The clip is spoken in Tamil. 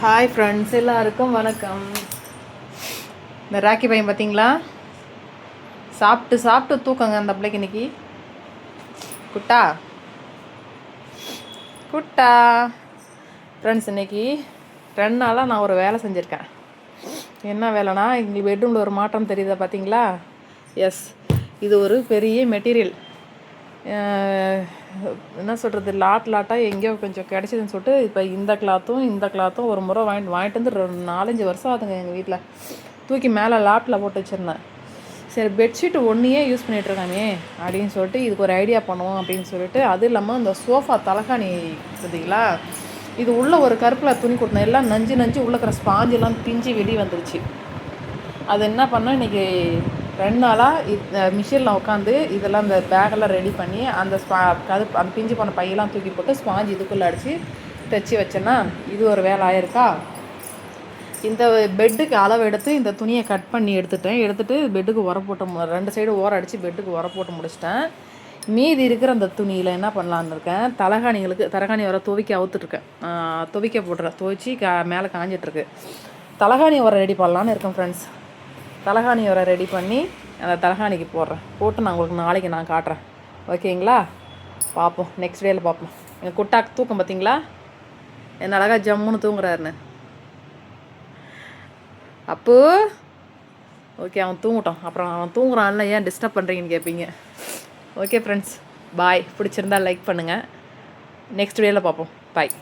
ஹாய் ஃப்ரெண்ட்ஸ், எல்லாருக்கும் வணக்கம். இந்த ராக்கி பையன் பார்த்தீங்களா, சாப்பிட்டு சாப்பிட்டு தூக்கங்க அந்த பிள்ளைக்கு இன்னைக்கு. குட்டா குட்டா ஃப்ரெண்ட்ஸ், இன்னைக்கு 2 நாளாக நான் ஒரு வேலை செஞ்சுருக்கேன். என்ன வேலைனா, எங்களுக்கு பெட்ரூமில் ஒரு மாற்றம் தெரியுதா பார்த்தீங்களா? எஸ், இது ஒரு பெரிய மெட்டீரியல். என்ன சொல்கிறது, லாட்டாக எங்கேயோ கொஞ்சம் கிடச்சிதுன்னு சொல்லிட்டு இப்போ இந்த கிளாத்தும் ஒரு முறை வாங்கிட்டு வந்து 4-5 வருஷம் ஆகுதுங்க. எங்கள் வீட்டில் தூக்கி மேலே லாட்டில் போட்டு வச்சுருந்தேன். சரி, பெட்ஷீட்டு ஒன்றையே யூஸ் பண்ணிகிட்ருக்காமே அப்படின்னு சொல்லிட்டு இதுக்கு ஒரு ஐடியா பண்ணுவோம் அப்படின்னு சொல்லிட்டு, அது இல்லாமல் இந்த சோஃபா தலகாணி பார்த்தீங்களா, இது உள்ளே ஒரு கருப்பில் துணி கொட்டினேன். எல்லாம் நஞ்சு உள்ளே இருக்கிற ஸ்பாஞ்செல்லாம் பிஞ்சு வெளியே வந்துருச்சு. அது என்ன பண்ணோம், இன்றைக்கி 2 நாளாக மிஷினில் உட்காந்து இதெல்லாம் இந்த பேக்கெல்லாம் ரெடி பண்ணி அந்த அந்த பிஞ்சு போன பையெல்லாம் தூக்கி போட்டு ஸ்பாஞ்சு இதுக்குள்ளே அடித்து தைச்சி வச்சேன்னா இது ஒரு வேலை ஆயிருக்கா. இந்த பெட்டுக்கு அளவு எடுத்து இந்த துணியை கட் பண்ணி எடுத்துகிட்டு பெட்டுக்கு போட்டு 2 சைடு ஓரம் அடித்து பெட்டுக்கு போட்டு முடிச்சிட்டேன். மீதி இருக்கிற அந்த துணியில் என்ன பண்ணலான்னு இருக்கேன், தலகாணி வர துவைக்க போட்டுறேன். துவைச்சி மேலே காஞ்சிட்ருக்கு. தலகாணி உரம் ரெடி பண்ணலான்னு இருக்கேன் ஃப்ரெண்ட்ஸ். தலகாணி உரை ரெடி பண்ணி அந்த தலகாணிக்கு போட்டு நான் உங்களுக்கு நாளைக்கு நான் காட்டுறேன். ஓகேங்களா? பார்ப்போம், நெக்ஸ்ட் டேயில் பார்ப்போம். எங்கள் குட்டாக்கு தூக்கம் பார்த்தீங்களா, என்ன அழகாக ஜம்முன்னு தூங்குறாருன்னு. அப்போ ஓகே, அவன் தூங்கட்டும். அப்புறம் அவன் தூங்குறான்ல, ஏன் டிஸ்டர்ப் பண்ணுறீங்கன்னு கேட்பீங்க. ஓகே ஃப்ரெண்ட்ஸ், பாய். பிடிச்சிருந்தா லைக் பண்ணுங்கள். நெக்ஸ்ட் டேயில் பார்ப்போம். பாய்.